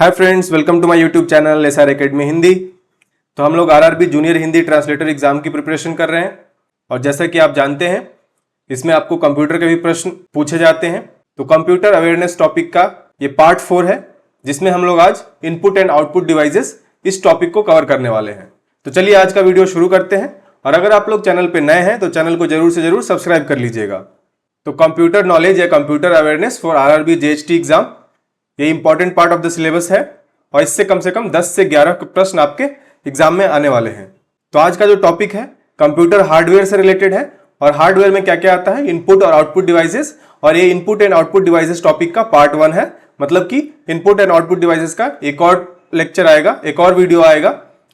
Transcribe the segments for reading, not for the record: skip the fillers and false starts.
Hi friends, welcome to my YouTube channel SR academy Hindi. तो हम लोग RRB junior Hindi translator exam की preparation कर रहे हैं और जैसा कि आप जानते हैं इसमें आपको कंप्यूटर के भी प्रश्न पूछे जाते हैं। तो कंप्यूटर अवेयरनेस टॉपिक का ये पार्ट 4 है जिसमें हम लोग आज इनपुट एंड आउटपुट डिवाइसेस इस टॉपिक को कवर करने वाले हैं। तो चलिए आज का वीडियो शुरू करते हैं और अगर आप लोग चैनल पर नए हैं तो चैनल को जरूर से जरूर सब्सक्राइब कर लीजिएगा। तो कंप्यूटर नॉलेज या computer awareness for RRB JHT exam ये important part of the syllabus है और इससे कम से कम 10 से 11 प्रश्न आपके एग्जाम में आने वाले हैं। तो आज का जो टॉपिक है कंप्यूटर हार्डवेयर से रिलेटेड है और हार्डवेयर में क्या क्या आता है, इनपुट और आउटपुट डिवाइसेस, और ये input and output devices topic का पार्ट 1 है। मतलब कि इनपुट एंड आउटपुट डिवाइसेस का एक और लेक्चर आएगा, एक और वीडियो आएगा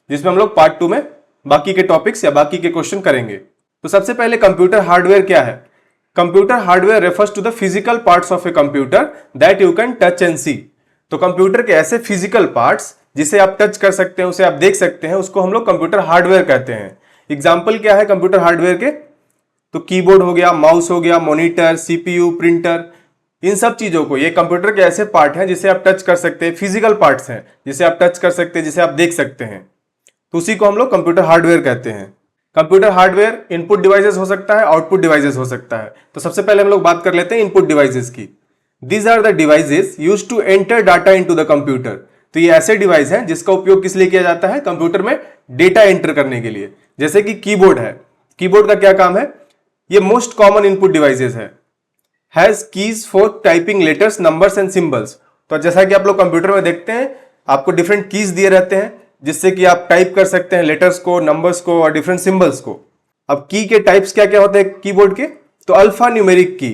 जिसमें हम लोग पार्ट 2 में बाकी के टॉपिक्स या बाकी के क्वेश्चन करेंगे। तो सबसे पहले कंप्यूटर हार्डवेयर क्या है? Computer hardware refers to the physical parts of a computer that you can touch and see. तो कंप्यूटर के ऐसे फिजिकल पार्ट्स जिसे आप टच कर सकते हैं, उसे आप देख सकते हैं, उसको हम लोग कंप्यूटर हार्डवेयर कहते हैं। एग्जाम्पल क्या है कंप्यूटर हार्डवेयर के? तो कीबोर्ड हो गया, माउस हो गया, मॉनिटर, सीपीयू, प्रिंटर, इन सब चीजों को, ये कंप्यूटर के ऐसे पार्ट हैं जिसे आप टच कर सकते हैं, फिजिकल पार्ट्स हैं जिसे आप टच कर सकते हैं, जिसे आप देख सकते हैं। तो उसी को हम लोग कंप्यूटर हार्डवेयर कहते हैं। कंप्यूटर हार्डवेयर इनपुट डिवाइसेस हो सकता है, आउटपुट डिवाइसेस हो सकता है। तो सबसे पहले हम लोग बात कर लेते हैं इनपुट डिवाइसेस की। These are the devices used to enter data into the computer। तो ये ऐसे डिवाइस हैं जिसका उपयोग किस लिए किया जाता है? कंप्यूटर में डेटा एंटर करने के लिए। जैसे कि कीबोर्ड है, कीबोर्ड का क्या काम है? ये मोस्ट कॉमन इनपुट डिवाइसेस है। Has keys for typing letters, numbers and symbols. तो जैसा कि आप लोग कंप्यूटर में देखते हैं आपको डिफरेंट कीज दिए रहते हैं जिससे कि आप टाइप कर सकते हैं लेटर्स को, नंबर्स को और डिफरेंट सिंबल्स को। अब की के टाइप्स क्या क्या होते हैं कीबोर्ड के? तो अल्फा न्यूमेरिक की,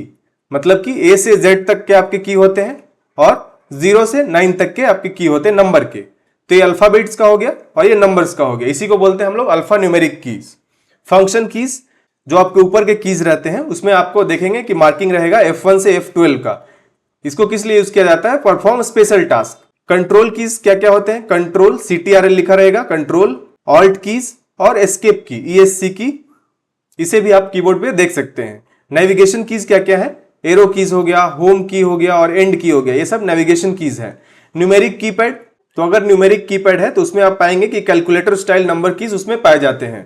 मतलब कि ए से जेड तक के आपके की होते हैं और 0 से 9 तक के आपके की होते हैं नंबर के। तो ये अल्फाबेट्स का हो गया और ये नंबर्स का हो गया, इसी को बोलते हैं हम लोग alpha numeric keys. Function keys जो आपके ऊपर के कीज रहते हैं उसमें आपको देखेंगे कि मार्किंग रहेगा F1 से F12 का। इसको किस लिए यूज किया जाता है? Perform special task. Control keys क्या क्या होते हैं? कंट्रोल CTRL लिखा रहेगा, कंट्रोल, ऑल्ट कीज और एस्केप की, ESC की, इसे भी आप कीबोर्ड पे देख सकते हैं। नेविगेशन कीज क्या क्या है? एरो कीज हो गया, होम की हो गया और एंड की हो गया, ये सब नेविगेशन कीज है। न्यूमेरिक कीपैड, तो अगर न्यूमेरिक कीपैड है तो उसमें आप पाएंगे कि कैलकुलेटर स्टाइल नंबर कीज उसमें पाए जाते हैं।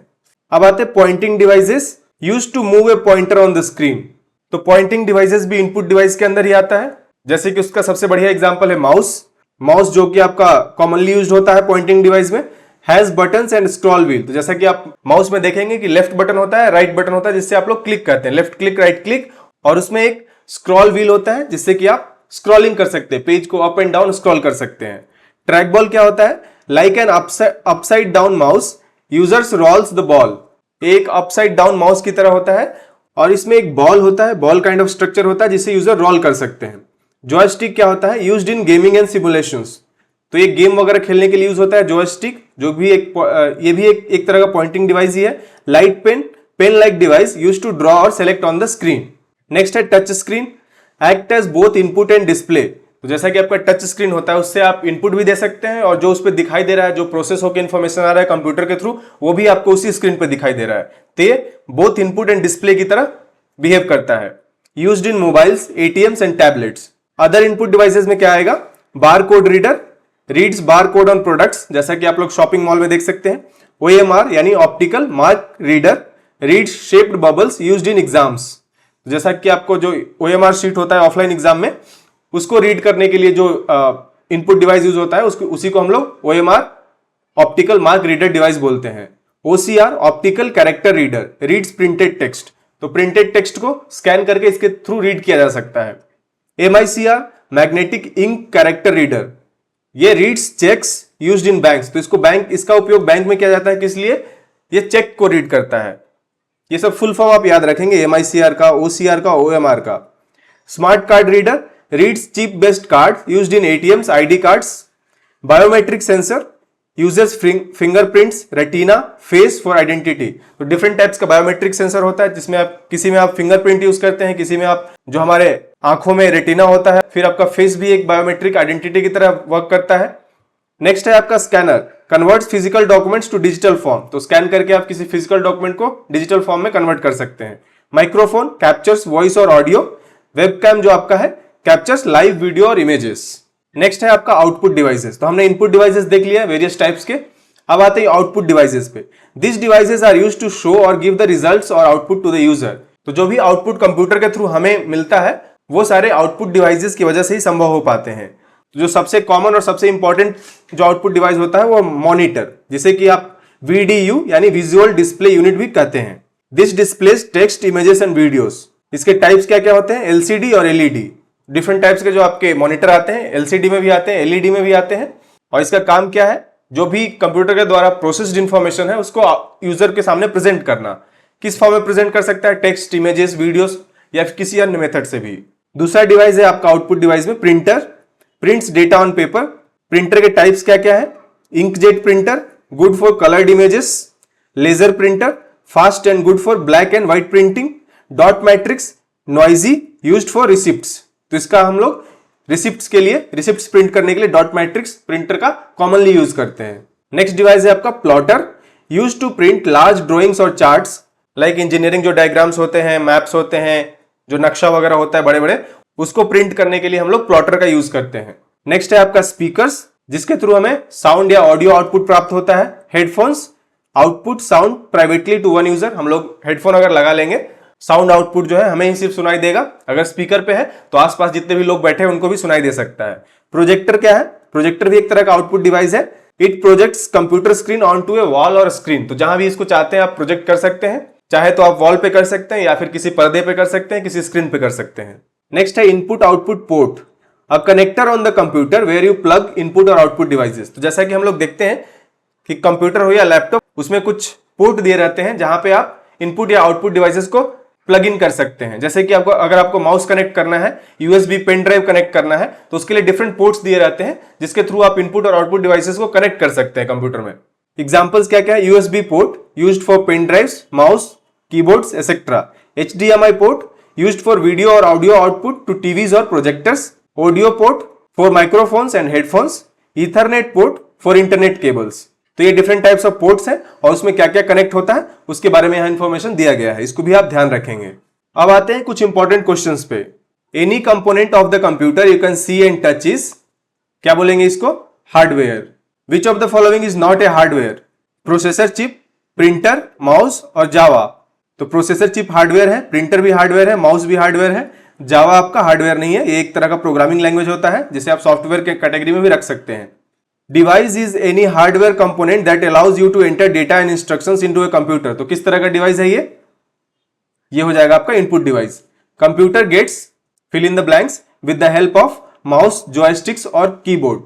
अब आते हैं pointing devices used to move a pointer on the screen. तो पॉइंटिंग डिवाइसेस भी इनपुट डिवाइस के अंदर ही आता है। जैसे कि उसका सबसे बढ़िया एग्जांपल है माउस। माउस जो कि आपका कॉमनली यूज्ड होता है पॉइंटिंग डिवाइस में, has buttons and scroll wheel. तो जैसा कि आप माउस में देखेंगे कि लेफ्ट बटन होता है, राइट बटन होता है जिससे आप लोग क्लिक करते हैं, लेफ्ट क्लिक, राइट क्लिक, और उसमें एक स्क्रॉल व्हील होता है जिससे कि आप स्क्रॉलिंग कर सकते हैं, पेज को अप एंड डाउन स्क्रॉल कर सकते हैं। ट्रैक बॉल क्या होता है? Like an upside down mouse users rolls the ball. एक अपसाइड डाउन माउस की तरह होता है और इसमें एक बॉल होता है, बॉल काइंड ऑफ स्ट्रक्चर होता है जिससे यूजर रोल कर सकते हैं। जॉयस्टिक क्या होता है? Used in gaming and simulations. तो ये गेम वगैरह खेलने के लिए यूज होता है जॉयस्टिक, जो भी ये भी एक तरह का पॉइंटिंग डिवाइस ही है। Light pen, pen like device used to draw और select on the screen. Next है touch screen, act as both input and display. तो जैसा कि आपका टच स्क्रीन होता है उससे आप इनपुट भी दे सकते हैं और जो उस पर दिखाई दे रहा है, जो प्रोसेस होकर इंफॉर्मेशन आ रहा है कंप्यूटर के थ्रू, वो भी आपको उसी स्क्रीन पर दिखाई दे रहा है। तो ये बोथ इनपुट एंड डिस्प्ले की तरह बिहेव करता है। Used in mobiles, ATMs and tablets. Other input devices में क्या आएगा? Bar code reader, reads bar code on products, जैसा कि आप लोग शॉपिंग मॉल में देख सकते हैं। OMR यानी optical mark reader, reads shaped bubbles used in exams. जैसा कि आपको जो OMR शीट होता है ऑफलाइन एग्जाम में, उसको रीड करने के लिए जो इनपुट डिवाइस यूज होता है उसी को हम लोग OMR optical mark reader device बोलते हैं। OCR optical character reader, reads printed text. तो प्रिंटेड टेक्स्ट को स्कैन करके इसके थ्रू रीड किया जा सकता है। MICR magnetic ink character reader, ये reads cheques used in banks. तो इसका उपयोग बैंक में किया जाता है, किस लिए? ये चेक को रीड करता है। ये सब फुल फॉर्म आप याद रखेंगे, MICR का, OCR का, OMR का। Smart card reader, reads chip based card used in ATMs, ID cards. Biometric sensor uses fingerprints, retina, face for identity. तो डिफरेंट टाइप्स का बायोमेट्रिक सेंसर होता है जिसमें आप किसी में आप फिंगरप्रिंट यूज करते हैं, किसी में आप जो हमारे आंखों में रेटिना होता है, फिर आपका फेस भी एक बायोमेट्रिक आइडेंटिटी की तरह वर्क करता है। नेक्स्ट है आपका scanner, converts physical documents to digital form. तो स्कैन करके आप किसी फिजिकल डॉक्यूमेंट को डिजिटल फॉर्म में कन्वर्ट कर सकते हैं। माइक्रोफोन कैप्चर्स वॉइस और ऑडियो। वेबकैम जो आपका है कैप्चर्स लाइव वीडियो और इमेजेस। नेक्स्ट है आपका आउटपुट डिवाइसेस। तो हमने इनपुट डिवाइसेस देख लिया वेरियस टाइप्स के, अब आते हैं आउटपुट डिवाइसेस पे। This devices are used to show और गिव द रिजल्ट्स और आउटपुट टू द यूजर। तो जो भी आउटपुट कंप्यूटर के थ्रू हमें मिलता है वो सारे आउटपुट डिवाइसेस की वजह से ही संभव हो पाते हैं। तो जो सबसे कॉमन और सबसे इंपॉर्टेंट जो आउटपुट डिवाइस होता है वो मॉनिटर, जिसे कि आप VDU यानी विजुअल डिस्प्ले यूनिट भी कहते हैं। This displace text, images and videos. इसके टाइप्स क्या क्या होते हैं? LCD और LED। डिफरेंट टाइप्स के जो आपके मॉनिटर आते हैं, LCD में भी आते हैं, LED में भी आते हैं। और इसका काम क्या है? जो भी कंप्यूटर के द्वारा प्रोसेस्ड इंफॉर्मेशन है उसको यूजर के सामने प्रेजेंट करना। किस फॉर्म में प्रेजेंट कर सकता है? टेक्स्ट, इमेजेस, वीडियोस या फिर किसी अन्य मेथड से भी। दूसरा डिवाइस है आपका आउटपुट डिवाइस में printer, prints data on paper. Printer के टाइप्स क्या क्या है? Inkjet printer, good for coloured images, laser printer, fast and good for black and white printing, dot matrix, noisy, used for receipts. तो इसका हम लोग receipts के लिए, रिसिप्ट्स प्रिंट करने के लिए डॉट मैट्रिक्स प्रिंटर का कॉमनली यूज करते हैं। नेक्स्ट डिवाइस है आपका plotter, use to print large drawings और चार्ट्स। लाइक इंजीनियरिंग जो डायग्राम्स होते हैं, मैप्स होते हैं, जो नक्शा वगैरह होता है बड़े बड़े, उसको प्रिंट करने के लिए हम लोग प्लॉटर का यूज करते हैं। नेक्स्ट है आपका स्पीकर्स, जिसके थ्रू हमें साउंड या ऑडियो आउटपुट प्राप्त होता है। Headphones, output sound privately to one user. हम लोग हेडफोन अगर लगा लेंगे, साउंड आउटपुट जो है हमें ही सिर्फ सुनाई देगा। अगर स्पीकर पे है तो आसपास जितने भी लोग बैठे हैं उनको भी सुनाई दे सकता है। प्रोजेक्टर क्या है? प्रोजेक्टर भी एक तरह का आउटपुट डिवाइस है। It projects computer screen on to a wall और स्क्रीन। तो जहां भी इसको चाहते हैं आप प्रोजेक्ट कर सकते हैं, चाहे तो आप वॉल पे कर सकते हैं या फिर किसी पर्दे पे कर सकते हैं, किसी स्क्रीन पे कर सकते हैं। नेक्स्ट है input output port, a connector on the computer where you plug input और आउटपुट डिवाइसेस। तो जैसा कि हम लोग देखते हैं कि कंप्यूटर हो या लैपटॉप, उसमें कुछ पोर्ट दिए रहते हैं जहां पे आप इनपुट या आउटपुट डिवाइसेस को प्लग इन कर सकते हैं। जैसे कि आपको अगर आपको माउस कनेक्ट करना है, USB पेन ड्राइव कनेक्ट करना है, तो उसके लिए डिफरेंट पोर्ट्स दिए रहते हैं जिसके थ्रू आप इनपुट और आउटपुट डिवाइसेस को कनेक्ट कर सकते हैं कंप्यूटर में। एग्जांपल्स क्या क्या है? USB port used for pen drives, mouse, keyboards etcetera. HDMI port used for video और ऑडियो आउटपुट टू टीवीज और projectors. Audio port for microphones and headphones. Ethernet port for internet cables. तो ये different types of ports हैं और उसमें क्या क्या connect होता है उसके बारे में यहां इंफॉर्मेशन दिया गया है, इसको भी आप ध्यान रखेंगे। अब आते हैं कुछ इंपॉर्टेंट क्वेश्चंस पे। Any component of the computer you can see and touch is, क्या बोलेंगे इसको? Hardware. Which of the following is not a hardware? Processor chip, printer, mouse और जावा। तो प्रोसेसर चिप हार्डवेयर है, प्रिंटर भी हार्डवेयर है, mouse भी हार्डवेयर है। जावा आपका हार्डवेयर नहीं है, ये एक तरह का प्रोग्रामिंग लैंग्वेज होता है जिसे आप सॉफ्टवेयर के कैटेगरी में भी रख सकते हैं। Device is any hardware component that allows you to enter data and instructions into a computer. तो किस तरह का डिवाइस है ये हो जाएगा आपका input device. Computer gets fill in the blanks with the help of mouse, joysticks और कीबोर्ड।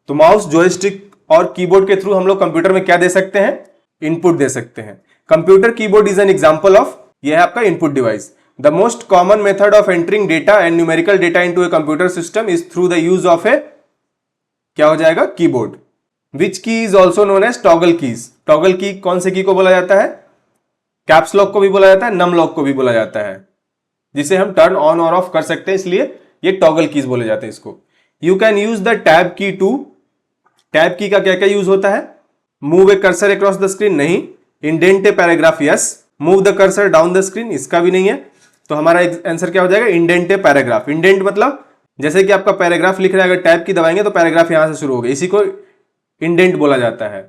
तो माउस, जॉयस्टिक और कीबोर्ड के थ्रू हम लोग कंप्यूटर में क्या दे सकते हैं? इनपुट दे सकते हैं। Computer keyboard is an example of, यह है आपका input device. The most common method of entering data and numerical data into a computer system is through the use of a, क्या हो जाएगा? Keyboard. Which key is also known as toggle keys. Toggle key कौन से की को बोला जाता है? कैप्स लॉक को भी बोला जाता है, नम लॉक को भी बोला जाता है, जिसे हम टर्न ऑन और ऑफ कर सकते हैं, इसलिए ये टॉगल कीज बोले जाते हैं इसको। You can use the tab key to, tab key का क्या क्या यूज होता है? Move a cursor across the screen, नहीं। Indent a paragraph, yes. Move the cursor down the screen, इसका भी नहीं है। तो हमारा आंसर क्या हो जाएगा? Indent a paragraph. इंडेंट मतलब जैसे कि आपका पैराग्राफ लिख रहा है, अगर टैब की दबाएंगे तो पैराग्राफ यहां से शुरू हो गया, इसी को इंडेंट बोला जाता है।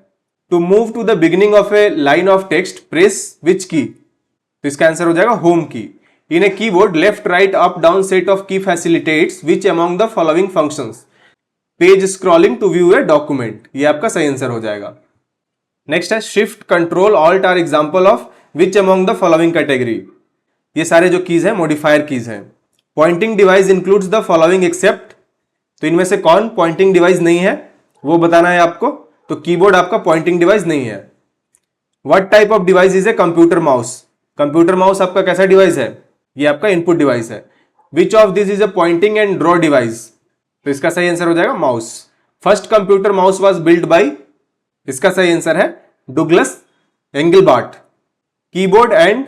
To move to the beginning of a line of text press which key, तो इसका आंसर हो जाएगा home key. In a keyboard left right up down set of key facilitates which among the following functions? Page scrolling to view a document, ये आपका सही answer हो जाएगा। Next है shift, control, alt are example of which among the following category? ये सारे जो keys है मॉडिफायर कीज है। Pointing device includes the following except, तो इनमें से कौन पॉइंटिंग डिवाइस नहीं है वो बताना है आपको। तो कीबोर्ड आपका पॉइंटिंग डिवाइस नहीं है। What type of device is a computer mouse? Computer mouse आपका कैसा डिवाइस है? ये आपका इनपुट डिवाइस है। Which of this is a pointing and draw device? तो इसका सही आंसर हो जाएगा mouse. First computer mouse was build by, इसका सही आंसर है Douglas Engelbart. Keyboard and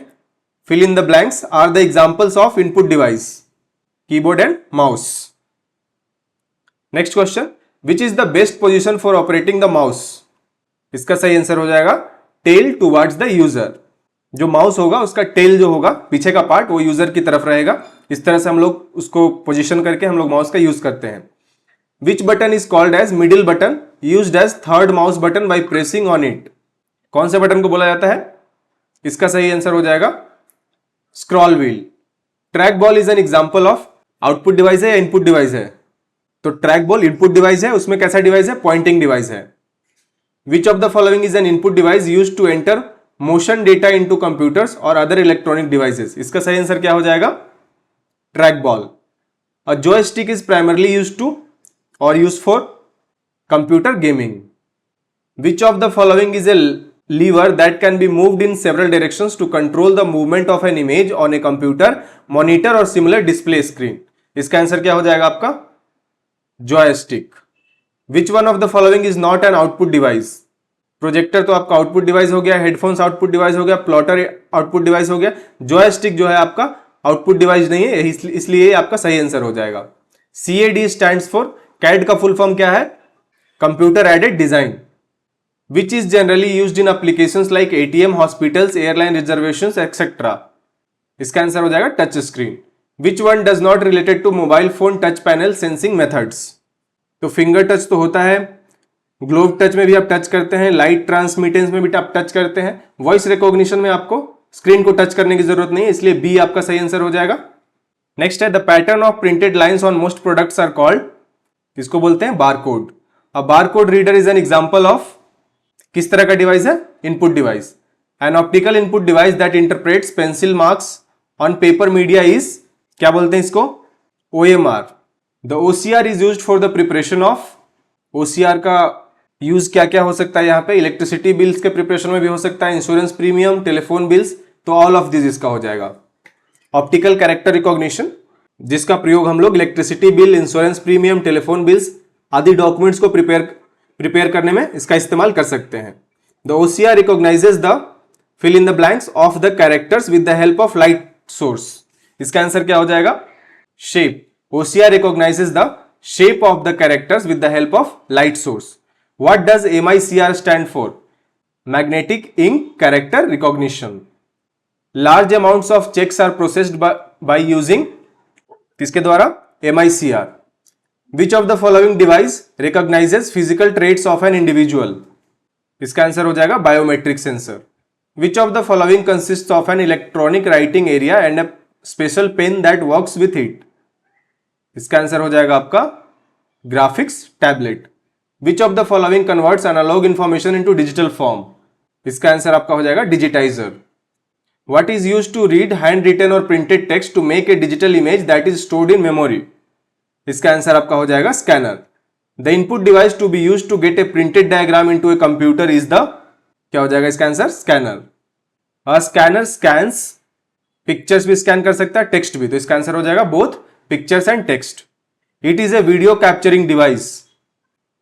fill in the blanks are the examples of input device, keyboard and mouse. Next question, which is the best position for operating the mouse? इसका सही answer हो जाएगा tail towards the user। जो mouse होगा उसका tell जो होगा, पीछे का पार्ट, वो यूजर की तरफ रहेगा। इस तरह से हम लोग उसको पोजीशन करके हम लोग माउस का यूज करते हैं। Which button is called as middle button used as third mouse button by pressing on it? कौन से बटन को बोला जाता है? इसका सही आंसर हो जाएगा scroll wheel. Track ball is an example of output device है या इनपुट डिवाइस है? तो ट्रैक बॉल इनपुट डिवाइस है, उसमें कैसा डिवाइस है? पॉइंटिंग डिवाइस है। Which of the following is an input device used to enter motion data into computers और अदर इलेक्ट्रॉनिक डिवाइसेस? इसका सही आंसर क्या हो जाएगा? Track ball. A joystick is primarily used to और used for computer gaming. Which of the following is a lever that can be moved in several directions to control the movement of an image on a computer, monitor or similar display screen? इसका answer क्या हो जाएगा आपका? Joystick. Which one of the following is not an output device? Projector तो आपका output device हो गया, headphones output device हो गया, प्लॉटर आउटपुट डिवाइस हो गया, जॉयस्टिक जो है आपका आउटपुट डिवाइस नहीं है, इसलिए ये आपका सही आंसर हो जाएगा। CAD स्टैंड्स फॉर, कैड का फुल फॉर्म क्या है? Computer aided design. Which is generally used in applications like ATM, hospitals, airline reservations, etc. इसका आंसर हो जाएगा touch screen. Which one does not related to mobile phone touch panel sensing methods? तो finger touch तो होता है, glove touch में भी आप टच करते हैं, लाइट ट्रांसमिटेंस में भी आप टच करते हैं, वॉइस रिकॉग्निशन में आपको स्क्रीन को टच करने की जरूरत नहीं है, इसलिए बी आपका सही आंसर हो जाएगा। नेक्स्ट है the pattern of printed lines on most products are called, इसको बोलते हैं barcode. A barcode reader is an example of किस तरह का डिवाइस है? Input device. An optical input device that interprets pencil marks on paper media is, क्या बोलते हैं इसको? OMR। The OCR is used for the preparation of, OCR का use क्या क्या हो सकता है यहाँ पे? इलेक्ट्रिसिटी बिल्स के प्रिपरेशन में भी हो सकता है, इंश्योरेंस प्रीमियम, टेलीफोन बिल्स, तो ऑल ऑफ दिस इसका हो जाएगा। ऑप्टिकल कैरेक्टर रिकॉग्निशन, जिसका प्रयोग हम लोग electricity bill, insurance premium, telephone bills आदि डॉक्यूमेंट्स को प्रिपेयर करने में इसका इस्तेमाल कर सकते हैं। The OCR recognises the fill in the blanks of the characters with the help of light source. इसका आंसर क्या हो जाएगा? Shape. OCR recognises the shape of the characters with the help of light source. What does MICR stand for? Magnetic ink character recognition. Large amounts of checks are processed by using, किसके द्वारा? MICR। Which of the following device recognizes physical traits of an individual? इसका answer हो जाएगा biometric sensor. Which of the following consists of an electronic writing area and a special pen that works with it? इसका answer हो जाएगा आपका graphics tablet. Which of the following converts analog information into digital form? इसका answer आपका हो जाएगा digitiser. What is used to read handwritten or printed text to make a digital image that is stored in memory? इसका answer आपका हो जाएगा scanner. The input device to be used to get a printed diagram into a computer is the, क्या हो जाएगा इसका आंसर? Scanner. A scanner scans, pictures भी स्कैन कर सकता है, टेक्स्ट भी, तो इसका आंसर हो जाएगा both pictures and text. It is a video capturing device,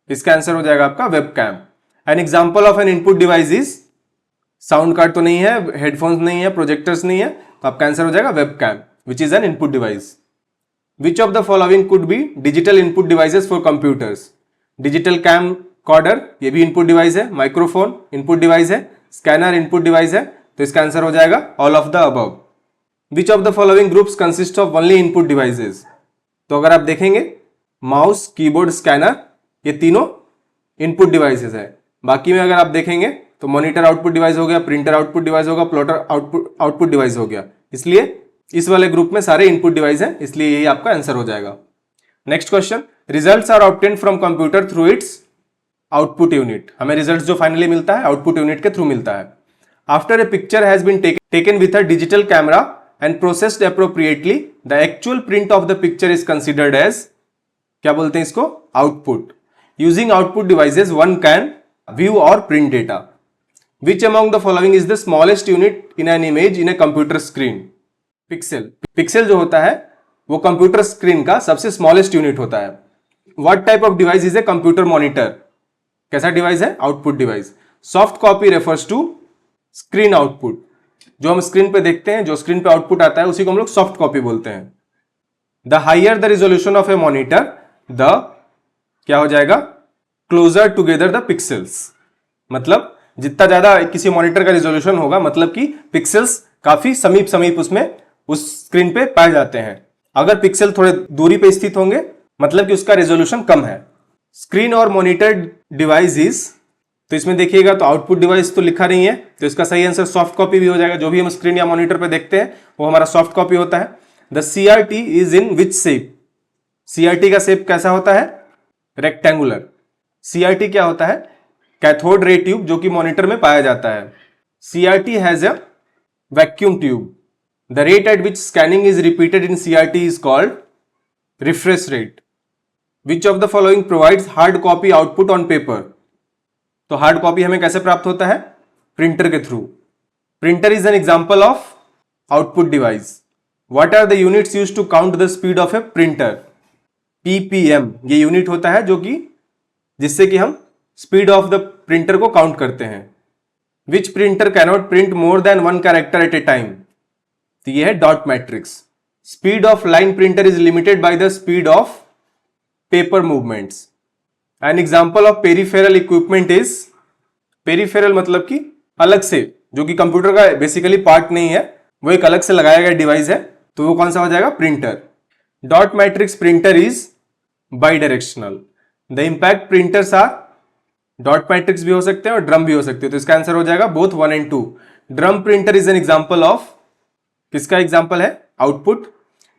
इसका आंसर हो जाएगा आपका webcam. N example of N input device is, sound card तो नहीं है, हेडफोन्स नहीं है, प्रोजेक्टर्स नहीं है, तो आपका आंसर हो जाएगा webcam, which is an input device. Which of the following could be digital input devices for computers? Digital camcorder, ये भी इनपुट डिवाइस है, माइक्रोफोन इनपुट डिवाइस है, स्कैनर इनपुट डिवाइस है, तो इसका आंसर हो जाएगा all of the above. Which of the following groups consist of only input devices? तो अगर आप देखेंगे माउस, कीबोर्ड, स्कैनर, ये तीनों इनपुट डिवाइसेस है। बाकी में अगर आप देखेंगे तो मॉनिटर आउटपुट डिवाइस हो गया, प्रिंटर आउटपुट डिवाइस होगा, प्लॉटर आउटपुट डिवाइस हो गया, इसलिए इस वाले ग्रुप में सारे इनपुट डिवाइस हैं, इसलिए यही आपका आंसर हो जाएगा। Next question, results are obtained from computer through its output unit. हमें रिजल्ट्स जो फाइनली मिलता है आउटपुट यूनिट के थ्रू मिलता है। After a picture has been taken with a digital camera and processed appropriately, the actual print of the picture is considered as, क्या बोलते हैं इसको? Output. Using output devices one can view और print data. Which among the following is the smallest unit in an image in a computer screen? Pixel. Pixel जो होता है वो computer screen का सबसे स्मॉलेस्ट यूनिट होता है। What type of device is a computer monitor? कैसा device है? Output device. Soft copy refers to screen output, जो हम स्क्रीन पे देखते हैं, जो स्क्रीन पे आउटपुट आता है उसी को हम लोग सॉफ्ट कॉपी बोलते हैं। The higher the resolution of a monitor, the, क्या हो जाएगा? Closer together the pixels. मतलब जितना ज्यादा किसी मॉनिटर का रिजोल्यूशन होगा, मतलब कि पिक्सल्स काफी समीप उसमें उस स्क्रीन पे पाए जाते हैं। अगर पिक्सल थोड़े दूरी पे स्थित होंगे मतलब कि उसका रेजोल्यूशन कम है। स्क्रीन और मॉनिटर डिवाइस इज, तो इसमें देखिएगा तो आउटपुट डिवाइस तो लिखा नहीं है, तो इसका सही आंसर सॉफ्ट कॉपी भी हो जाएगा। जो भी हम स्क्रीन या मॉनिटर पे देखते हैं वो हमारा सॉफ्ट कॉपी होता है। The CRT is in which shape, CRT का शेप कैसा होता है? रेक्टेंगुलर। सीआरटी क्या होता है? कैथोड रे ट्यूब, जो कि मॉनिटर में पाया जाता है। CRT has a vacuum tube. The rate at which scanning is repeated in CRT is called refresh rate. Which of the following provides hard copy output on paper. तो hard copy हमें कैसे प्राप्त होता है? प्रिंटर के through. Printer is an example of output device. What are the units used to count the speed of a printer? PPM ये unit होता है जो कि जिससे कि हम स्पीड ऑफ द प्रिंटर को काउंट करते हैं। विच printer cannot print more than one character eight ए टाइम? तो ये है dot matrix. Speed of line printer is limited by the speed of paper movements. N example of peripheral equipment is, peripheral मतलब कि अलग से, जो कि कंप्यूटर का बेसिकली पार्ट नहीं है, वो एक अलग से लगाया गया डिवाइस है, तो वो कौन सा हो जाएगा? Printer. Dot matrix printer is bi directional. The impact printers are, dot matrix भी हो सकते हैं और ड्रम भी हो सकते हैं, तो इसका आंसर हो जाएगा both 1 and 2। Drum printer is an example of, किसका एग्जाम्पल है? Output.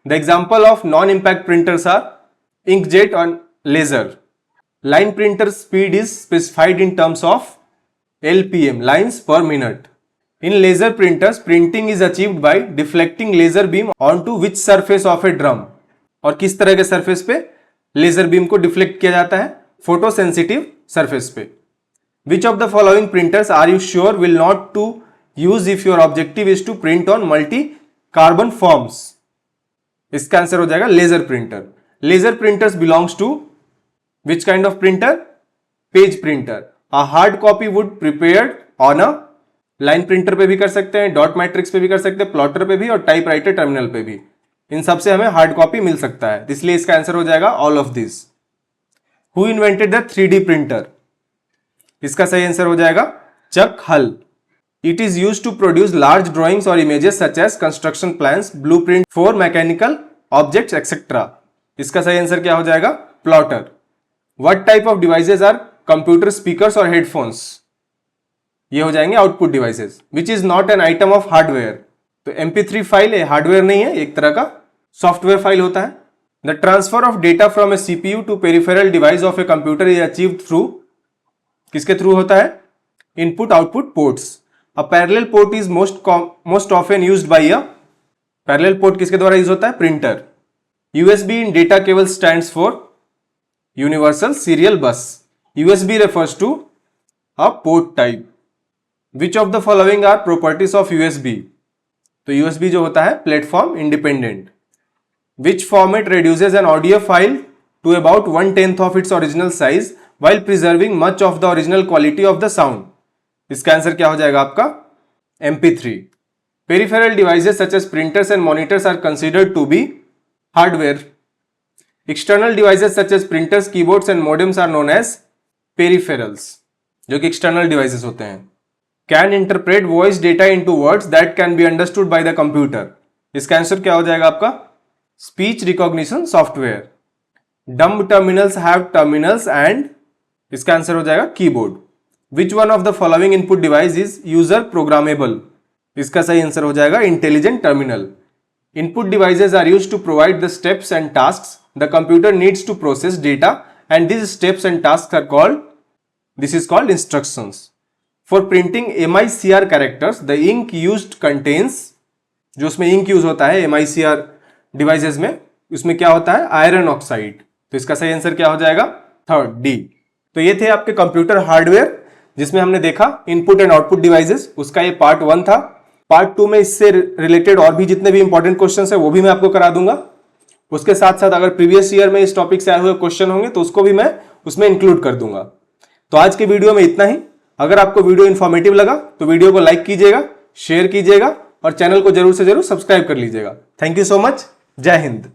The example of non impact printers are inkjet और laser. Line printer speed is specified in terms of LPM, lines per minute. In laser printers, printing is achieved by deflecting laser beam onto which surface of a drum? और किस तरह के surface पे laser beam को deflect किया जाता है? Photo sensitive surface पे। Which of the following printers are you sure will not to use if your objective is to print on multi carbon forms? इसका आंसर हो जाएगा laser printer. Laser printers belongs to which kind of printer? Page printer. A hard copy would prepared on a line printer पे भी कर सकते हैं, dot matrix पे भी कर सकते हैं, प्लॉटर पे भी और टाइपराइटर टर्मिनल पे भी। इन सब से हमें हार्ड कॉपी मिल सकता है, इसलिए इसका आंसर हो जाएगा all of this. Who invented the 3D printer? इसका सही आंसर हो जाएगा चक हल। It is used to produce large drawings or images such as construction plans, blueprint for mechanical objects, etc. इसका सही आंसर क्या हो जाएगा? Plotter. What type of devices are computer speakers or headphones? ये हो जाएंगे output devices. Which is not an item of hardware? तो MP3 file है, हार्डवेयर नहीं है, एक तरह का सॉफ्टवेयर फाइल होता है। The transfer of data from a CPU to peripheral device of a computer is achieved through, किसके थ्रू होता है? Input output ports. A parallel port is most often used by a, parallel port किसके द्वारा use होता है? Printer. USB in data cable stands for Universal Serial Bus. USB refers to a port type. Which of the following are properties of USB? तो USB जो होता है platform independent. Which format reduces an audio file to about 1/10 of its original size while preserving much of the original quality of the sound? इसका answer क्या हो जाएगा आपका? MP3. Peripheral devices such as printers and monitors are considered to be hardware. External devices such as printers, keyboards and modems are known as peripherals, जो कि external devices होते हैं। Can interpret voice data into words that can be understood by the computer. इसका answer क्या हो जाएगा आपका? Speech recognition software. Dumb terminals have terminals and इसका आंसर हो जाएगा keyboard. Which one of the following input device is user programmable? इसका सही आंसर हो जाएगा intelligent terminal. Input devices are used to provide the steps and tasks the computer needs to process data, and these steps and tasks are called, this is called instructions. For printing MICR characters, the ink used contains, जो उसमें ink use होता है MICR devices में, उसमें क्या होता है? Iron oxide. तो इसका सही आंसर क्या हो जाएगा? Third, D. तो ये थे आपके कंप्यूटर हार्डवेयर, जिसमें हमने देखा इनपुट एंड आउटपुट डिवाइसेस, उसका ये पार्ट 1 था। पार्ट 2 में इससे रिलेटेड और भी जितने भी इंपॉर्टेंट क्वेश्चन है वो भी मैं आपको करा दूंगा। उसके साथ साथ अगर प्रीवियस ईयर में इस टॉपिक से आए हुए क्वेश्चन होंगे तो उसको भी मैं उसमें इंक्लूड कर दूंगा। तो आज के वीडियो में इतना ही। अगर आपको वीडियो इन्फॉर्मेटिव लगा तो वीडियो को लाइक कीजिएगा, शेयर कीजिएगा और चैनल को जरूर से जरूर सब्सक्राइब कर लीजिएगा। Thank you so much. जय हिंद।